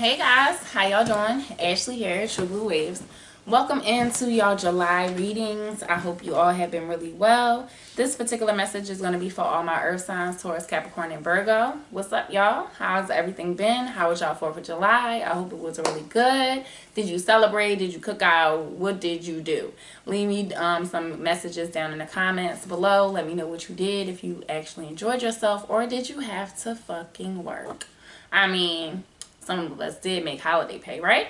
Hey guys, how y'all doing? Ashley here, TrueBluWaves. Welcome into y'all July readings. I hope you all have been really well. This particular message is going to be for all my earth signs, Taurus, Capricorn, and Virgo. What's up, y'all? How's everything been? How was y'all 4th of July? I hope it was really good. Did you celebrate? Did you cook out? What did you do? Leave me some messages down in the comments below. Let me know what you did, if you actually enjoyed yourself, or did you have to fucking work? I mean, some of us did make holiday pay, right?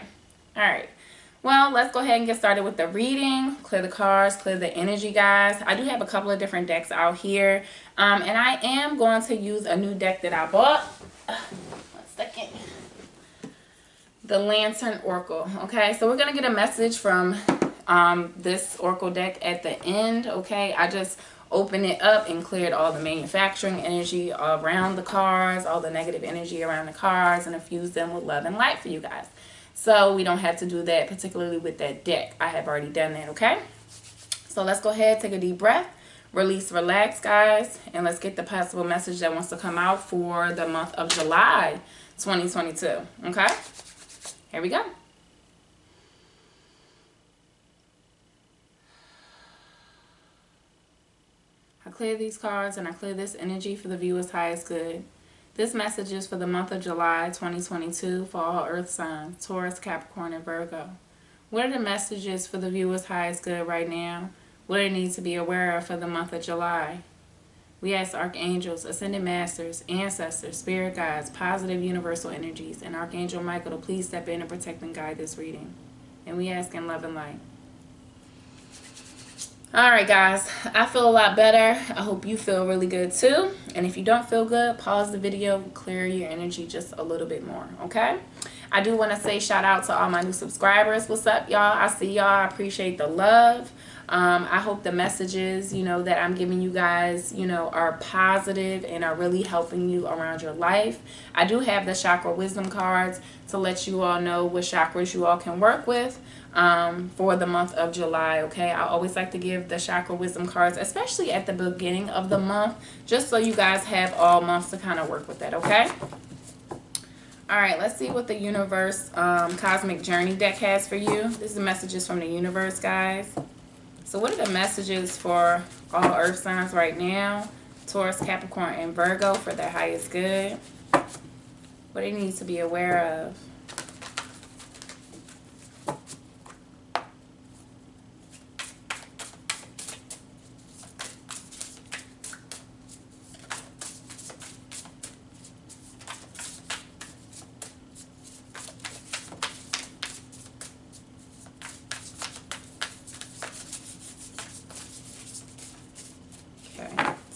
All right. Well, let's go ahead and get started with the reading. Clear the cards, clear the energy, guys. I do have a couple of different decks out here. And I am going to use a new deck that I bought. 1 second. The Lantern Oracle. Okay, so we're going to get a message from this Oracle deck at the end. Okay, I just opened it up and cleared all the manufacturing energy around the cards, all the negative energy around the cards, and infused them with love and light for you guys. So we don't have to do that, particularly with that deck. I have already done that, okay? So let's go ahead, take a deep breath, release, relax, guys, and let's get the possible message that wants to come out for the month of July 2022, okay? Here we go. I clear these cards and I clear this energy for the viewer's highest good. This message is for the month of July 2022 for all earth signs, Taurus, Capricorn, and Virgo. What are the messages for the viewer's highest good right now? What do they need to be aware of for the month of July? We ask archangels, ascended masters, ancestors, spirit guides, positive universal energies, and Archangel Michael to please step in and protect and guide this reading. And we ask in love and light. Alright guys, I feel a lot better. I hope you feel really good too. And if you don't feel good, pause the video, clear your energy just a little bit more, okay? I do want to say shout out to all my new subscribers. What's up, y'all? I see y'all. I appreciate the love. I hope the messages, that I'm giving you guys, are positive and are really helping you around your life. I do have the chakra wisdom cards to let you all know what chakras you all can work with for the month of July, okay? I always like to give the chakra wisdom cards, especially at the beginning of the month, just so you guys have all months to kind of work with that, okay? All right, let's see what the universe cosmic journey deck has for you. This is the messages from the universe, guys. So what are the messages for all earth signs right now? Taurus, Capricorn, and Virgo for their highest good. What they need to be aware of.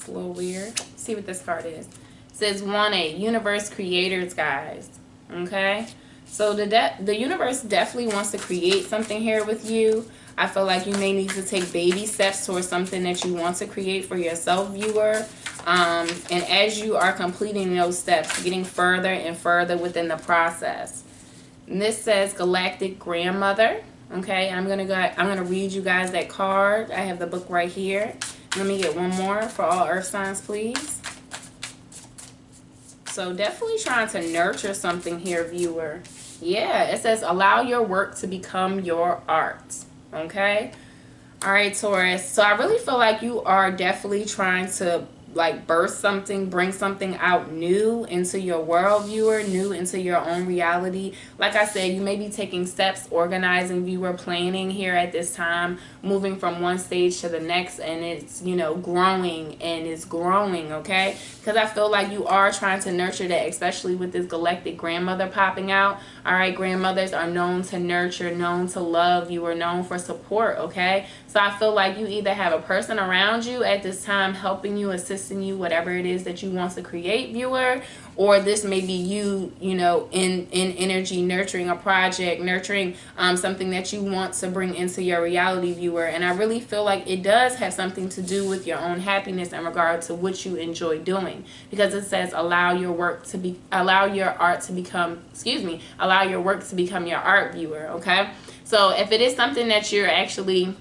A little weird. Let's see what this card is. It says 1-8, universe creators, guys. Okay, so the universe definitely wants to create something here with you. I feel like you may need to take baby steps towards something that you want to create for yourself, viewer. And as you are completing those steps, getting further and further within the process. And this says galactic grandmother. Okay, I'm gonna read you guys that card. I have the book right here. Let me get one more for all earth signs, please. So definitely trying to nurture something here, viewer. Yeah, it says allow your work to become your art. Okay. All right, Taurus. So I really feel like you are definitely trying to birth something, bring something out new into your world, viewer, new into your own reality. Like I said, you may be taking steps, organizing, viewer, planning here at this time, moving from one stage to the next, and it's, growing and it's growing, okay? Because I feel like you are trying to nurture that, especially with this galactic grandmother popping out. All right, grandmothers are known to nurture, known to love, you are known for support, okay? So I feel like you either have a person around you at this time helping you, assisting you, whatever it is that you want to create, viewer, or this may be you, in energy, nurturing a project, nurturing something that you want to bring into your reality, viewer. And I really feel like it does have something to do with your own happiness in regard to what you enjoy doing, because it says allow your work to be, allow your art to become, allow your work to become your art, viewer. Okay, so if it is something that you're actually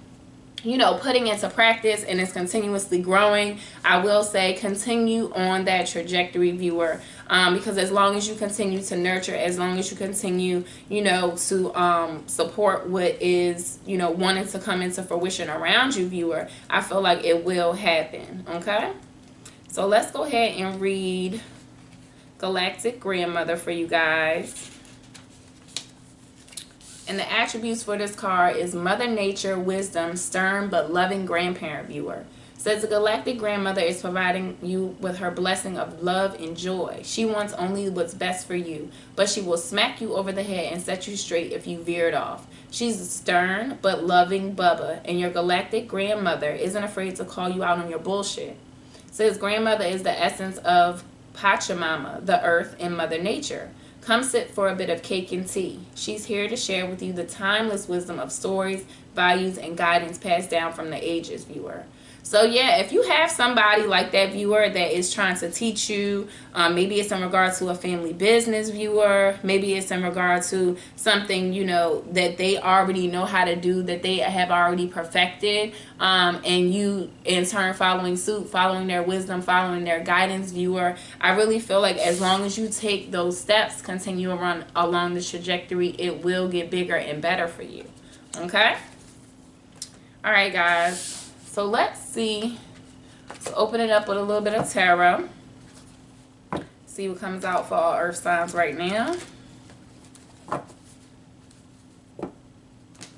putting into practice and it's continuously growing, I will say continue on that trajectory, viewer. because as long as you continue to nurture, as long as you continue, you know, to support what is, you know, wanting to come into fruition around you, viewer, I feel like it will happen. Okay, so let's go ahead and read Galactic Grandmother for you guys. And the attributes for this card is Mother Nature, wisdom, stern but loving grandparent, viewer. Says the Galactic Grandmother is providing you with her blessing of love and joy. She wants only what's best for you, but she will smack you over the head and set you straight if you veered off. She's a stern but loving Bubba, and your Galactic Grandmother isn't afraid to call you out on your bullshit. Says grandmother is the essence of Pachamama, the earth, and Mother Nature. Come sit for a bit of cake and tea. She's here to share with you the timeless wisdom of stories, values, and guidance passed down from the ages, viewer. So yeah, if you have somebody like that, viewer, that is trying to teach you, maybe it's in regard to a family business, viewer, maybe it's in regard to something, you know, that they already know how to do, that they have already perfected, and you in turn following suit, following their wisdom, following their guidance, viewer, I really feel like as long as you take those steps, continue around along the trajectory, it will get bigger and better for you. Okay? All right, guys. So let's see. So open it up with a little bit of tarot. See what comes out for all earth signs right now.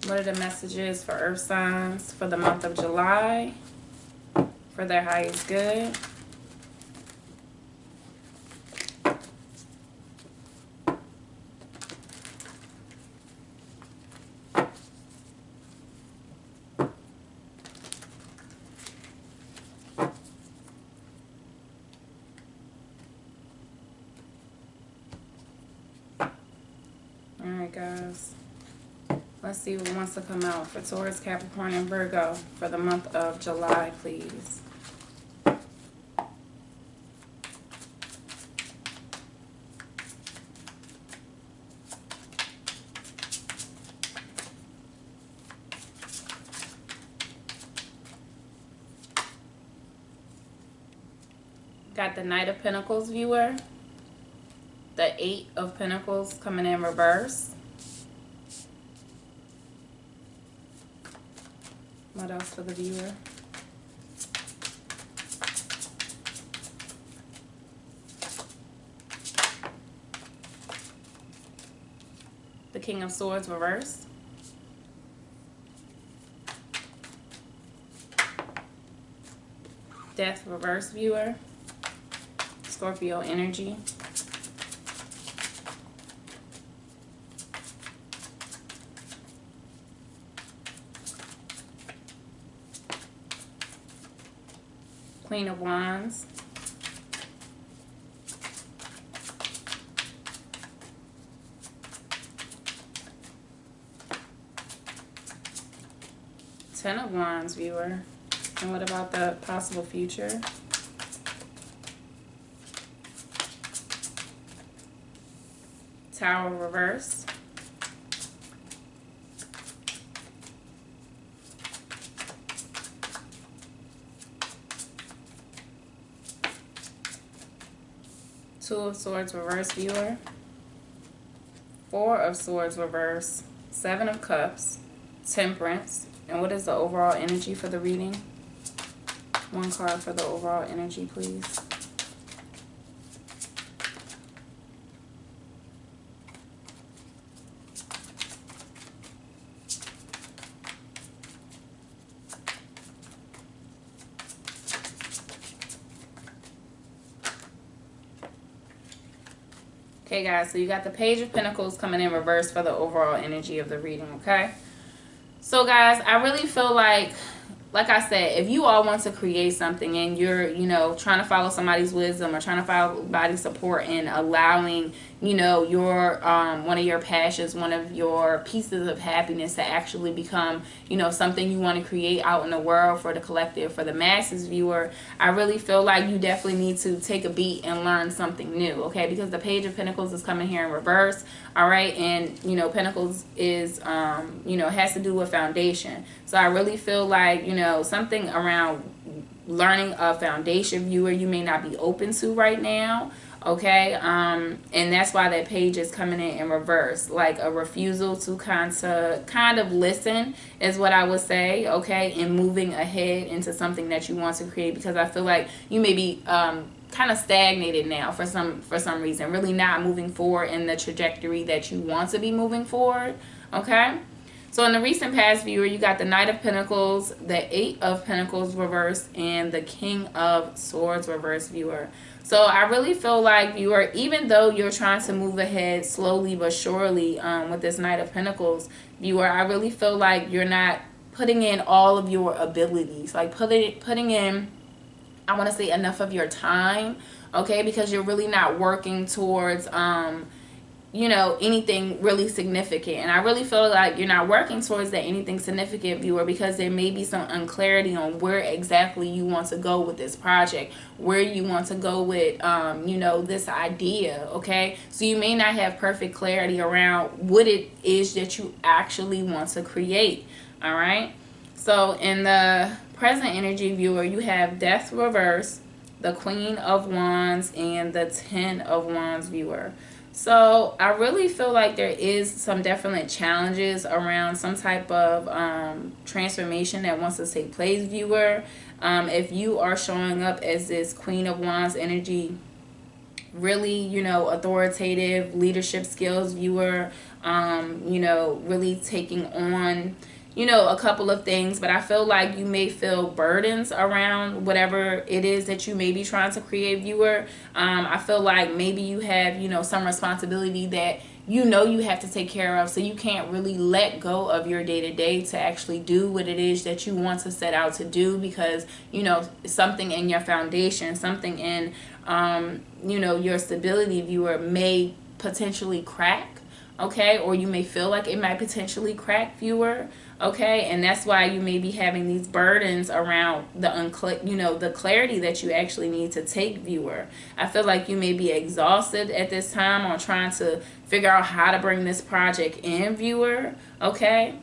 What are the messages for earth signs for the month of July? For their highest good. Alright, guys. Let's see what wants to come out for Taurus, Capricorn, and Virgo for the month of July, please. Got the Knight of Pentacles, viewer. The Eight of Pentacles coming in reverse. What else for the viewer? The King of Swords reverse. Death reverse, viewer. Scorpio energy. Queen of Wands. Ten of Wands, viewer. And what about the possible future? Tower reverse. Two of Swords reverse, viewer. Four of Swords reverse. Seven of Cups. Temperance. And what is the overall energy for the reading? One card for the overall energy, please. Okay, guys, so you got the Page of Pentacles coming in reverse for the overall energy of the reading, okay? So, guys, I really feel like I said, if you all want to create something and you're, you know, trying to follow somebody's wisdom or trying to follow somebody's support and allowing, you know, your one of your passions, one of your pieces of happiness to actually become, you know, something you want to create out in the world for the collective, for the masses, viewer, I really feel like you definitely need to take a beat and learn something new, okay? Because the Page of Pentacles is coming here in reverse, all right? And, you know, Pentacles is, you know, has to do with foundation. So I really feel like, you know, something around learning a foundation, viewer, you may not be open to right now. Okay, and that's why that page is coming in reverse, like a refusal to kind of listen is what I would say. Okay, and moving ahead into something that you want to create, because I feel like you may be kind of stagnated now for some reason, really not moving forward in the trajectory that you want to be moving forward. Okay. So in the recent past, viewer, you got the Knight of Pentacles, the Eight of Pentacles reversed, and the King of Swords reversed, viewer. So I really feel like, viewer, even though you're trying to move ahead slowly but surely with this Knight of Pentacles, viewer, I really feel like you're not putting in all of your abilities, like putting in, I want to say, enough of your time, okay, because you're really not working towards anything really significant. And I really feel like you're not working towards that anything significant, viewer, because there may be some unclarity on where exactly you want to go with this project, where you want to go with this idea. Okay, so you may not have perfect clarity around what it is that you actually want to create. All right, so in the present energy, viewer, you have Death reverse, the Queen of Wands, and the Ten of Wands, viewer. So I really feel like there is some definite challenges around some type of transformation that wants to take place, viewer. If you are showing up as this Queen of Wands energy, really, authoritative leadership skills, viewer, really taking on a couple of things, but I feel like you may feel burdens around whatever it is that you may be trying to create, viewer. I feel like maybe you have, some responsibility that you have to take care of, so you can't really let go of your day-to-day to actually do what it is that you want to set out to do, because something in your foundation, something in your stability, viewer, may potentially crack. Okay, or you may feel like it might potentially crack, viewer. Okay, and that's why you may be having these burdens around the clarity that you actually need to take, viewer. I feel like you may be exhausted at this time on trying to figure out how to bring this project in, viewer. Okay,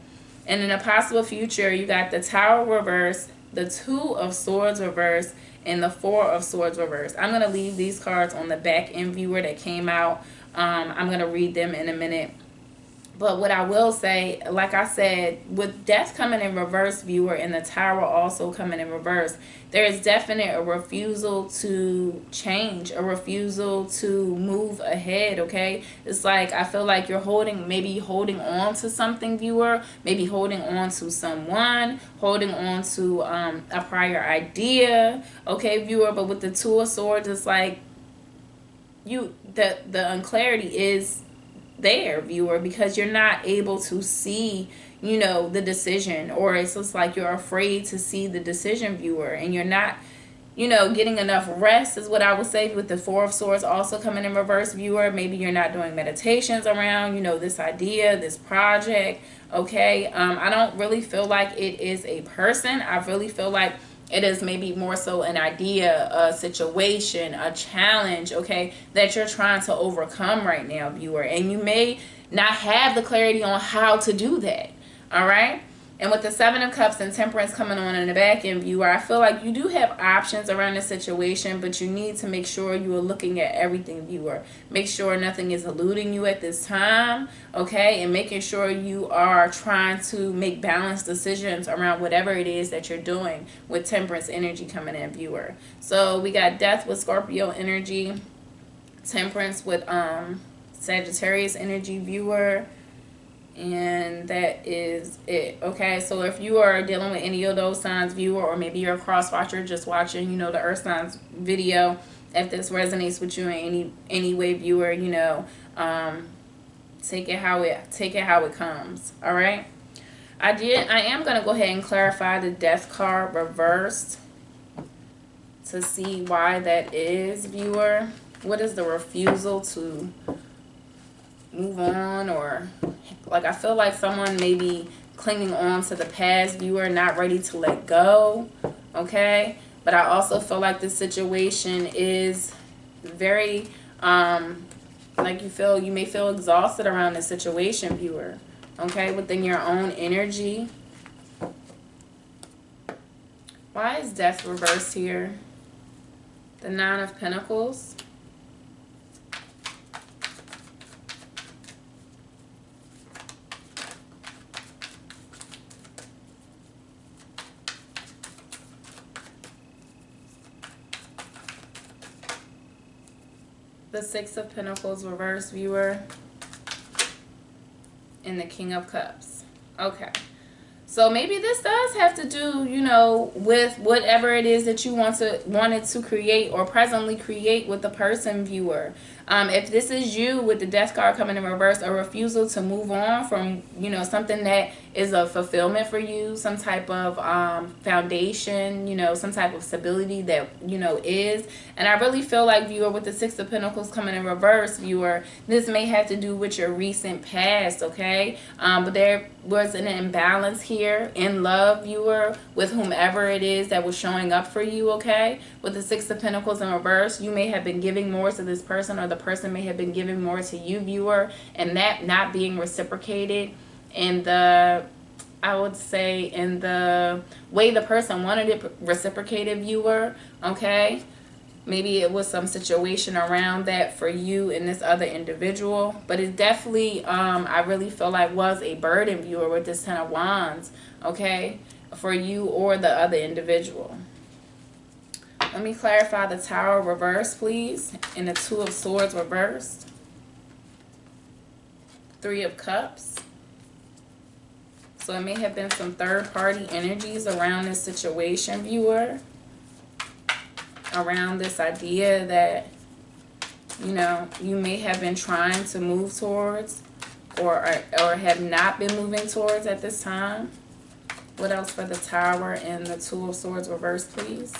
and in a possible future, you got the Tower reverse, the Two of Swords reverse, and the Four of Swords reverse. I'm going to leave these cards on the back end, viewer, that came out. I'm going to read them in a minute. But what I will say, like I said, with Death coming in reverse, viewer, and the Tower also coming in reverse, there is definite a refusal to change, a refusal to move ahead, okay? It's like I feel like you're maybe holding on to something, viewer, maybe holding on to someone, holding on to a prior idea, okay, viewer? But with the Two of Swords, it's like the unclarity is there, viewer, because you're not able to see the decision, or it's just like you're afraid to see the decision, viewer, and you're not getting enough rest is what I would say. With the Four of Swords also coming in reverse, viewer, maybe you're not doing meditations around this idea, this project. Okay, I don't really feel like it is a person. I really feel like it is maybe more so an idea, a situation, a challenge, okay, that you're trying to overcome right now, viewer. And you may not have the clarity on how to do that, all right? And with the Seven of Cups and Temperance coming on in the back end, viewer, I feel like you do have options around the situation, but you need to make sure you are looking at everything, viewer. Make sure nothing is eluding you at this time, okay? And making sure you are trying to make balanced decisions around whatever it is that you're doing with Temperance energy coming in, viewer. So we got Death with Scorpio energy, Temperance with Sagittarius energy, viewer. And that is it. Okay, so if you are dealing with any of those signs, viewer, or maybe you're a cross watcher just watching the earth signs video, if this resonates with you in any way, viewer, take it how it comes. All right, I am gonna go ahead and clarify the Death card reversed to see why that is, viewer. What is the refusal to move on? Or like I feel like someone may be clinging on to the past, viewer, not ready to let go, okay? But I also feel like this situation is very like you may feel exhausted around this situation, viewer, okay, within your own energy. Why is Death reversed here? The Nine of Pentacles, The Six of Pentacles reverse, viewer, and the King of Cups. Okay. So maybe this does have to do, you know, with whatever it is that you wanted to create or presently create with the person, viewer. If this is you with the Death card coming in reverse, a refusal to move on from, you know, something that is a fulfillment for you, some type of foundation, you know, some type of stability that, you know, is. And I really feel like, viewer, with the Six of Pentacles coming in reverse, viewer, this may have to do with your recent past, okay? But there was an imbalance here in love, viewer, with whomever it is that was showing up for you, okay? With the Six of Pentacles in reverse, you may have been giving more to this person, or the person may have been giving more to you, viewer, and that not being reciprocated in the, I would say, in the way the person wanted it reciprocated, viewer, okay? Maybe it was some situation around that for you and this other individual. But it definitely, I really feel like, was a burden, viewer, with this Ten of Wands, okay? For you or the other individual. Let me clarify the Tower reverse, please. And the Two of Swords reversed. Three of Cups. So it may have been some third-party energies around this situation, viewer. Around this idea that, you know, you may have been trying to move towards or have not been moving towards at this time. What else for the Tower and the Two of Swords reverse, please?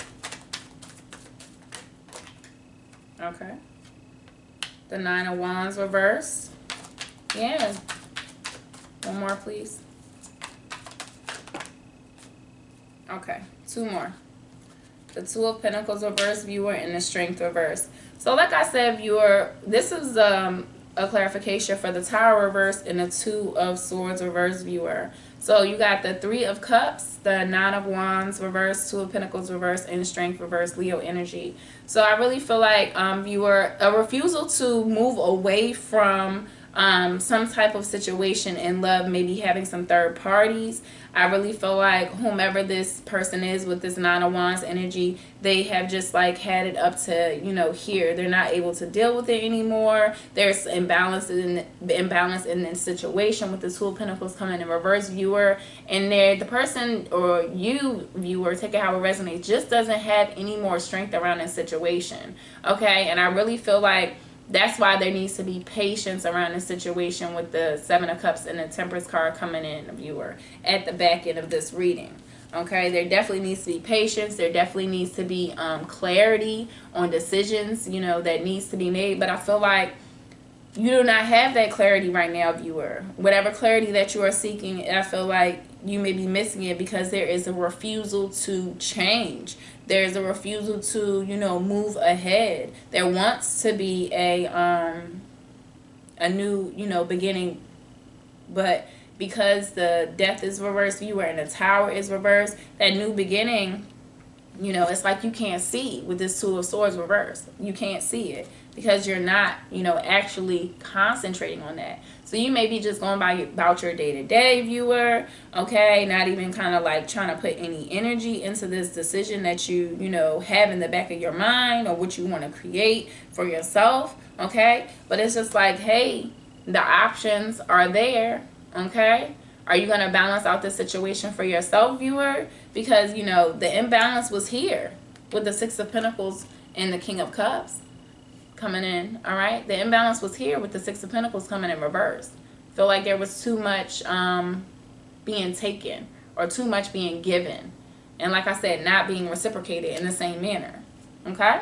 Okay. The Nine of Wands reverse. Yeah. One more, please. Okay. Two more. The Two of Pentacles reverse, viewer, and the Strength reverse. So like I said, viewer, this is a clarification for the Tower reverse and the Two of Swords reverse, viewer. So you got the Three of Cups, the Nine of Wands reverse, Two of Pentacles reverse, and Strength reverse, Leo energy. So I really feel like, viewer, a refusal to move away from some type of situation in love, maybe having some third parties. I really feel like whomever this person is with this Nine of Wands energy, they have just like had it up to, you know, here. They're not able to deal with it anymore. There's imbalance in the situation with the Two of Pentacles coming in reverse, viewer. And the person, or you, viewer, take it how it resonates, just doesn't have any more strength around this situation. Okay, and I really feel like that's why there needs to be patience around this situation with the Seven of Cups and the Temperance card coming in, viewer, at the back end of this reading. Okay, there definitely needs to be patience. There definitely needs to be clarity on decisions, you know, that needs to be made. But I feel like you do not have that clarity right now, viewer. Whatever clarity that you are seeking, I feel like you may be missing it because there is a refusal to change. There's a refusal to, you know, move ahead. There wants to be a new, you know, beginning. But because the Death is reversed, viewer, and the Tower is reversed, that new beginning, you know, it's like you can't see with this Two of Swords reversed. You can't see it because you're not, you know, actually concentrating on that. So you may be just going about your day-to-day, viewer, okay? Not even kind of like trying to put any energy into this decision that you know, have in the back of your mind or what you want to create for yourself, okay? But it's just like, hey, the options are there, okay? Are you going to balance out this situation for yourself, viewer? Because, you know, the imbalance was here with the Six of Pentacles and the King of Cups coming in, all right? The imbalance was here with the Six of Pentacles coming in reverse. Feel like there was too much being taken or too much being given. And like I said, not being reciprocated in the same manner, okay?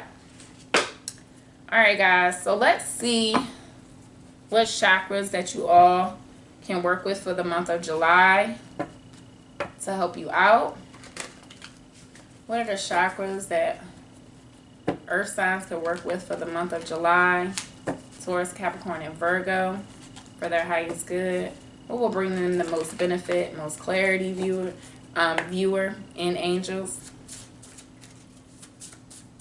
All right, guys, so let's see what chakras that you all can work with for the month of July to help you out. What are the chakras that earth signs could work with for the month of July? Taurus, Capricorn, and Virgo for their highest good. What will bring them the most benefit, most clarity, viewer, and angels?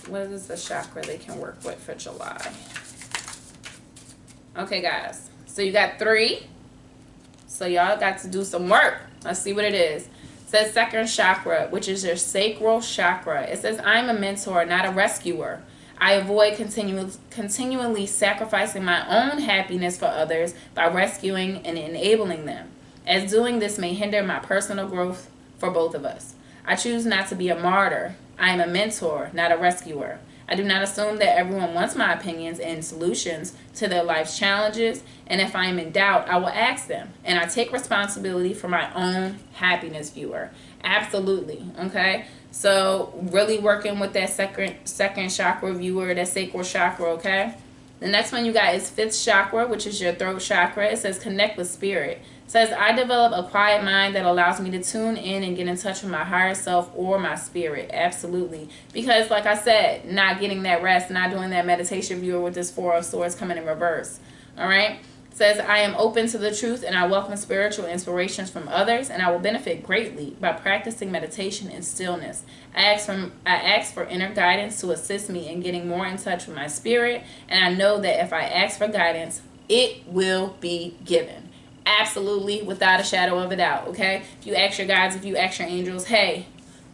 What is the chakra they can work with for July? Okay, guys. So you got 3. So y'all got to do some work. Let's see what it is. It says second chakra, which is your sacral chakra. It says, I'm a mentor, not a rescuer. I avoid continually sacrificing my own happiness for others by rescuing and enabling them, as doing this may hinder my personal growth for both of us. I choose not to be a martyr. I am a mentor, not a rescuer. I do not assume that everyone wants my opinions and solutions to their life's challenges, and if I am in doubt, I will ask them. And I take responsibility for my own happiness, viewer. Absolutely, okay? So really working with that second chakra, viewer, that sacral chakra, okay? The next one you got is fifth chakra, which is your throat chakra. It says connect with spirit. It says I develop a quiet mind that allows me to tune in and get in touch with my higher self or my spirit. Absolutely. Because like I said, not getting that rest, not doing that meditation, viewer, with this Four of Swords coming in reverse. All right. It says I am open to the truth and I welcome spiritual inspirations from others, and I will benefit greatly by practicing meditation and stillness. I ask for inner guidance to assist me in getting more in touch with my spirit, and I know that if I ask for guidance, it will be given. Absolutely, without a shadow of a doubt, okay? If you ask your guides, if you ask your angels, hey,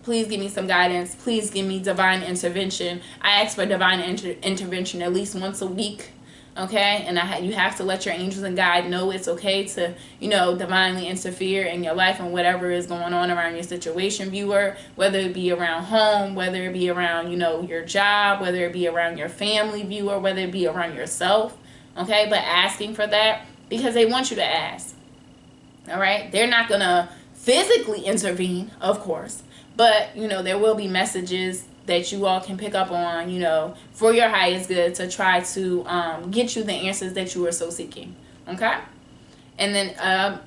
please give me some guidance, please give me divine intervention. I ask for divine intervention at least once a week, okay? And you have to let your angels and guide know it's okay to, divinely interfere in your life and whatever is going on around your situation, viewer, whether it be around home, whether it be around, your job, whether it be around your family, viewer, whether it be around yourself, okay? But asking for that, because they want you to ask. All right? They're not going to physically intervene, of course. But, there will be messages that you all can pick up on, for your highest good to try to get you the answers that you are so seeking. Okay? And then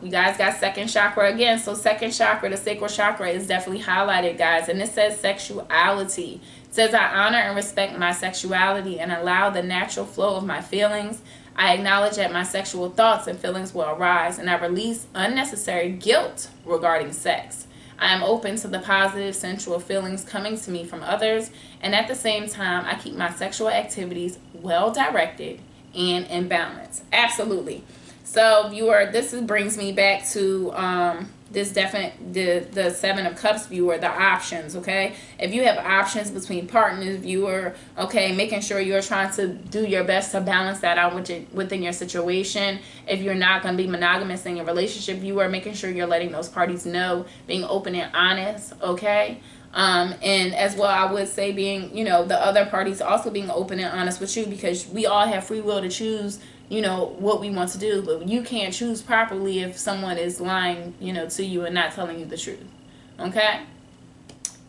you guys got second chakra again. So second chakra, the sacral chakra, is definitely highlighted, guys. And it says sexuality. It says I honor and respect my sexuality and allow the natural flow of my feelings. I acknowledge that my sexual thoughts and feelings will arise, and I release unnecessary guilt regarding sex. I am open to the positive sensual feelings coming to me from others, and at the same time, I keep my sexual activities well directed and in balance. Absolutely. So, viewer, this brings me back to the Seven of Cups, viewer, the options, okay? If you have options between partners, viewer, okay, making sure you're trying to do your best to balance that out within your situation. If you're not going to be monogamous in your relationship, viewer, making sure you're letting those parties know, being open and honest, okay? And as well, I would say being, the other parties also being open and honest with you, because we all have free will to choose what we want to do, but you can't choose properly if someone is lying, to you and not telling you the truth. Okay?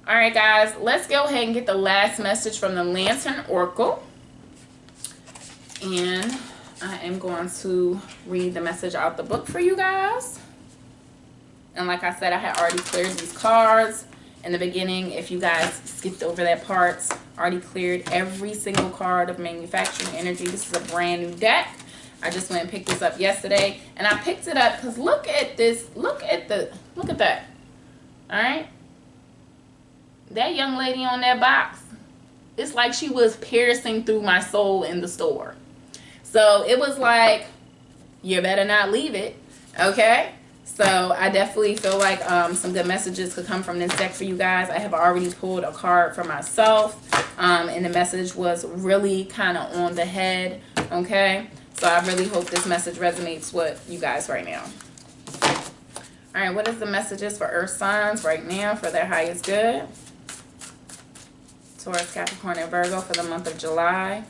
All right, guys, let's go ahead and get the last message from the Lantern Oracle. And I am going to read the message out the book for you guys. And like I said, I had already cleared these cards in the beginning. If you guys skipped over that part, already cleared every single card of manufacturing energy. This is a brand new deck. I just went and picked this up yesterday, and I picked it up because look at this. Look at that. All right. That young lady on that box, it's like she was piercing through my soul in the store. So it was like, you better not leave it. Okay. So I definitely feel like some good messages could come from this deck for you guys. I have already pulled a card for myself, and the message was really kind of on the head. Okay. So I really hope this message resonates with you guys right now. All right, what is the messages for Earth signs right now for their highest good? Taurus, Capricorn, and Virgo for the month of July.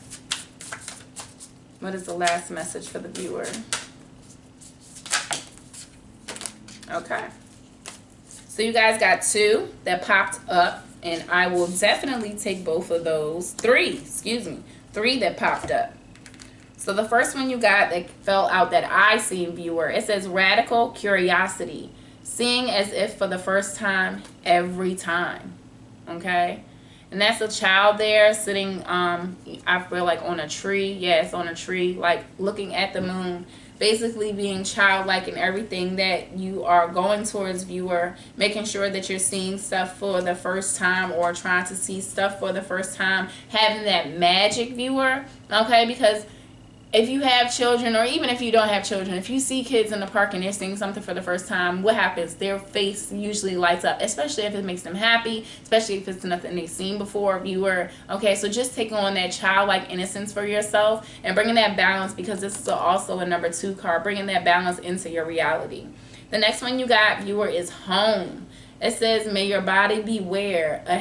What is the last message for the viewer? Okay. So you guys got two that popped up, and I will definitely take both of those. Three that popped up. So the first one you got that fell out that I seen, viewer, it says radical curiosity, seeing as if for the first time every time. Okay? And that's a child there sitting, I feel like on a tree. Yeah, it's on a tree, like looking at the moon. Basically being childlike in everything that you are going towards, viewer. Making sure that you're seeing stuff for the first time or trying to see stuff for the first time. Having that magic, viewer. Okay? Because if you have children, or even if you don't have children, if you see kids in the park and they're seeing something for the first time, what happens? Their face usually lights up, especially if it makes them happy, especially if it's nothing they've seen before, viewer. Okay, so just take on that childlike innocence for yourself and bringing that balance, because this is also a number 2 card, bringing that balance into your reality. The next one you got, viewer, is home. It says, may your body beware a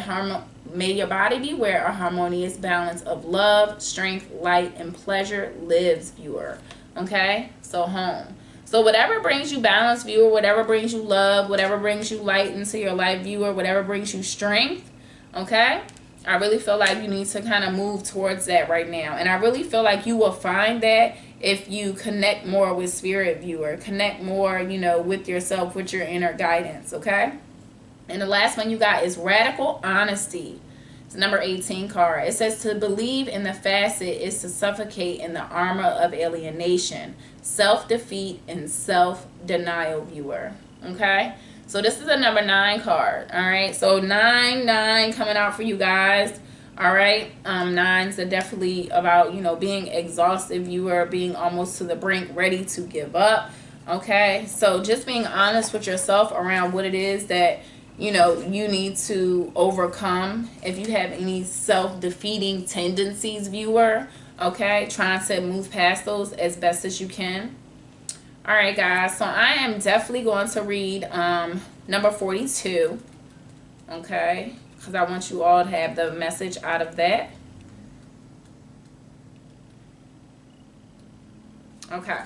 harmonious balance of love, strength, light, and pleasure lives, viewer. Okay? So home. So whatever brings you balance, viewer, whatever brings you love, whatever brings you light into your life, viewer, whatever brings you strength, okay? I really feel like you need to kind of move towards that right now. And I really feel like you will find that if you connect more with spirit, viewer. Connect more, you know, with yourself, with your inner guidance, okay? And the last one you got is radical honesty. It's number 18 card. It says, to believe in the facet is to suffocate in the armor of alienation, self-defeat, and self-denial, viewer. Okay? So this is a number 9 card. All right? So 9 coming out for you guys. All right? 9s are definitely about, you know, being exhausted, viewer, being almost to the brink, ready to give up. Okay? So just being honest with yourself around what it is that, you know, you need to overcome. If you have any self-defeating tendencies, viewer, okay, trying to move past those as best as you can. All right, guys, so I am definitely going to read number 42, okay, because I want you all to have the message out of that. Okay.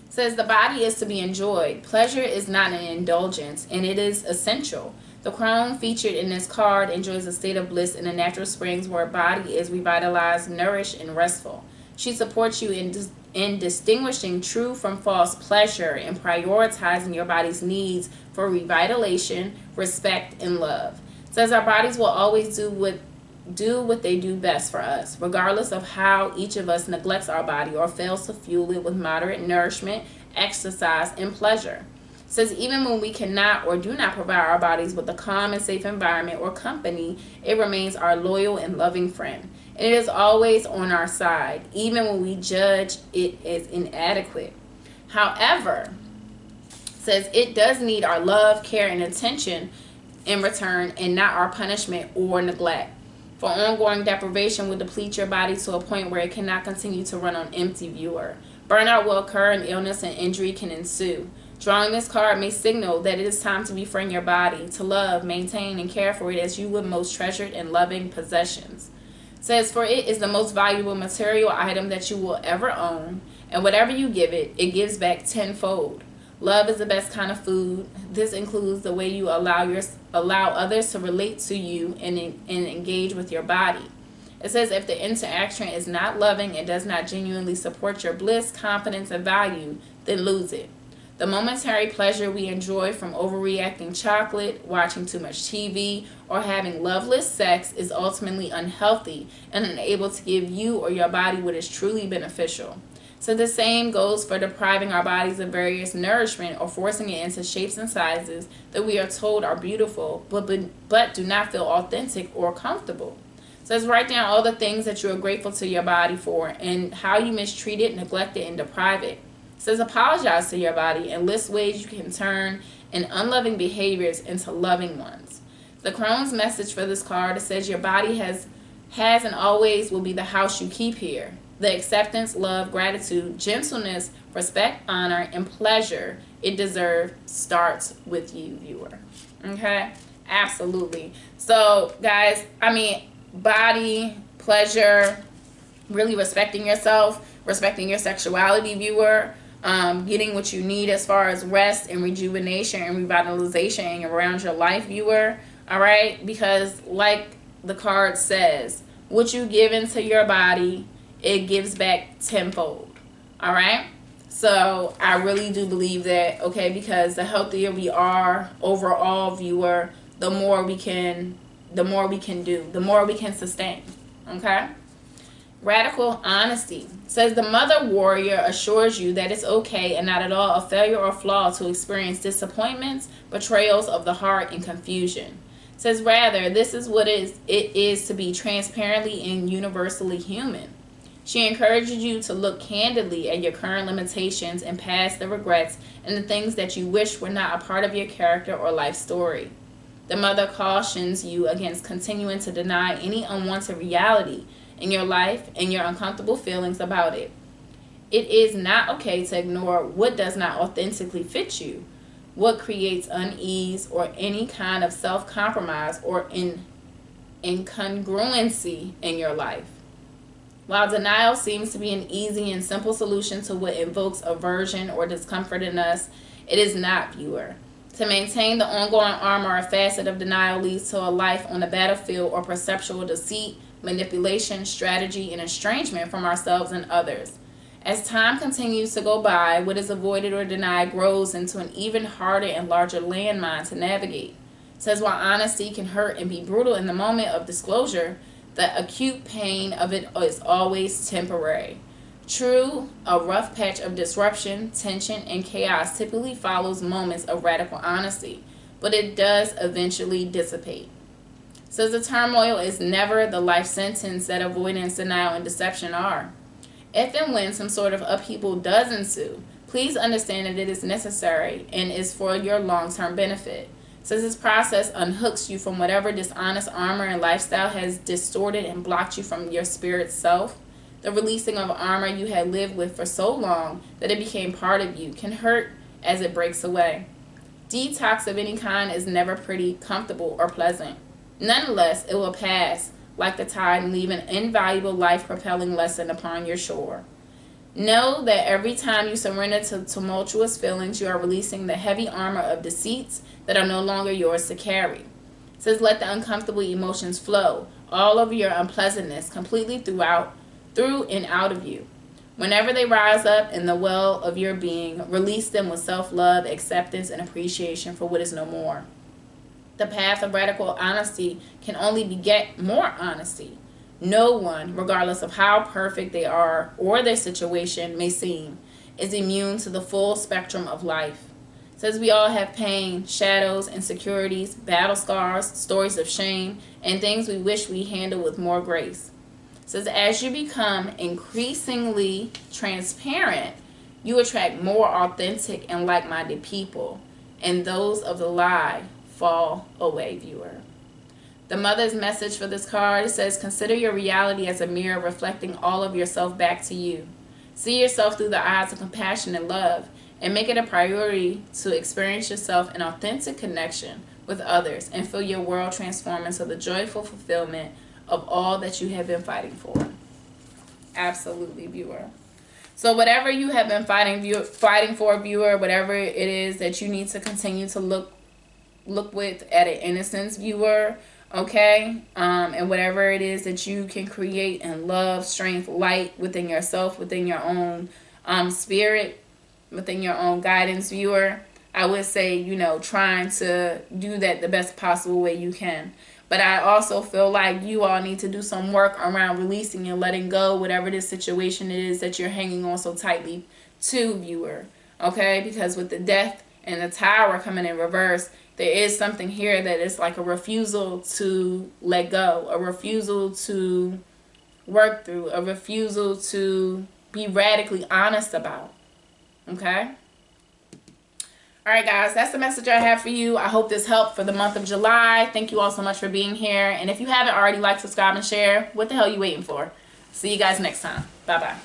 Says the body is to be enjoyed. Pleasure is not an indulgence, and it is essential. The crone featured in this card enjoys a state of bliss in the natural springs where body is revitalized, nourished, and restful. She supports you in distinguishing true from false pleasure and prioritizing your body's needs for revitalization, respect, and love. Says our bodies will always do what they do best for us, regardless of how each of us neglects our body or fails to fuel it with moderate nourishment, exercise, and pleasure. It says even when we cannot or do not provide our bodies with a calm and safe environment or company, it remains our loyal and loving friend. And it is always on our side, even when we judge it as inadequate. However, says it does need our love, care, and attention in return, and not our punishment or neglect. For ongoing deprivation will deplete your body to a point where it cannot continue to run on empty, viewer. Burnout will occur and illness and injury can ensue. Drawing this card may signal that it is time to befriend your body, to love, maintain, and care for it as you would most treasured and loving possessions. It says, for it is the most valuable material item that you will ever own, and whatever you give it, it gives back tenfold. Love is the best kind of food. This includes the way you allow others to relate to you and engage with your body. It says if the interaction is not loving and does not genuinely support your bliss, confidence, and value, then lose it. The momentary pleasure we enjoy from overreacting chocolate, watching too much TV, or having loveless sex is ultimately unhealthy and unable to give you or your body what is truly beneficial. So the same goes for depriving our bodies of various nourishment or forcing it into shapes and sizes that we are told are beautiful, but do not feel authentic or comfortable. So let's write down all the things that you are grateful to your body for and how you mistreat it, neglect it, and deprive it. It says apologize to your body and list ways you can turn in unloving behaviors into loving ones. The crone's message for this card, it says your body has and always will be the house you keep here. The acceptance, love, gratitude, gentleness, respect, honor, and pleasure it deserves starts with you, viewer. Okay? Absolutely. So, guys, I mean, body, pleasure, really respecting yourself, respecting your sexuality, viewer, getting what you need as far as rest and rejuvenation and revitalization around your life, viewer. All right? Because like the card says, what you give into your body, it gives back tenfold. All right? So I really do believe that, okay, because the healthier we are overall, viewer, the more we can do, the more we can sustain. Okay? Radical honesty says the mother warrior assures you that it's okay and not at all a failure or flaw to experience disappointments, betrayals of the heart, and confusion. says, rather, this is what it is to be transparently and universally human. She encourages you to look candidly at your current limitations and past the regrets and the things that you wish were not a part of your character or life story. The mother cautions you against continuing to deny any unwanted reality in your life and your uncomfortable feelings about it. It is not okay to ignore what does not authentically fit you, what creates unease or any kind of self-compromise or incongruency in your life. While denial seems to be an easy and simple solution to what invokes aversion or discomfort in us, it is not, viewer. To maintain the ongoing armor or facet of denial leads to a life on the battlefield or perceptual deceit, manipulation, strategy, and estrangement from ourselves and others. As time continues to go by, what is avoided or denied grows into an even harder and larger landmine to navigate. It says, while honesty can hurt and be brutal in the moment of disclosure, the acute pain of it is always temporary. True, a rough patch of disruption, tension, and chaos typically follows moments of radical honesty, but it does eventually dissipate. Says the turmoil is never the life sentence that avoidance, denial, and deception are. If and when some sort of upheaval does ensue, please understand that it is necessary and is for your long-term benefit. Since this process unhooks you from whatever dishonest armor and lifestyle has distorted and blocked you from your spirit self, the releasing of armor you had lived with for so long that it became part of you can hurt as it breaks away. Detox of any kind is never pretty, comfortable, or pleasant. Nonetheless, it will pass like the tide and leave an invaluable life-propelling lesson upon your shore. Know that every time you surrender to tumultuous feelings, you are releasing the heavy armor of deceits that are no longer yours to carry. It says, let the uncomfortable emotions flow, all of your unpleasantness, completely through and out of you. Whenever they rise up in the well of your being, release them with self-love, acceptance, and appreciation for what is no more. The path of radical honesty can only beget more honesty. No one, regardless of how perfect they are or their situation may seem, is immune to the full spectrum of life. It says we all have pain, shadows, insecurities, battle scars, stories of shame, and things we wish we handled with more grace. It says as you become increasingly transparent, you attract more authentic and like-minded people, and those of the lie fall away, viewer. The mother's message for this card says, consider your reality as a mirror reflecting all of yourself back to you. See yourself through the eyes of compassion and love, and make it a priority to experience yourself in authentic connection with others and feel your world transform into the joyful fulfillment of all that you have been fighting for. Absolutely, viewer. So whatever you have been fighting for, viewer, whatever it is that you need to continue to look with at an innocence, viewer, okay, and whatever it is that you can create in love, strength, light within yourself, within your own spirit, within your own guidance, viewer, I would say, you know, trying to do that the best possible way you can. But I also feel like you all need to do some work around releasing and letting go whatever this situation is that you're hanging on so tightly to, viewer, okay, because with the Death and the Tower coming in reverse, there is something here that is like a refusal to let go, a refusal to work through, a refusal to be radically honest about. Okay? All right, guys, that's the message I have for you. I hope this helped for the month of July. Thank you all so much for being here. And if you haven't already, like, subscribe, and share. What the hell are you waiting for? See you guys next time. Bye-bye.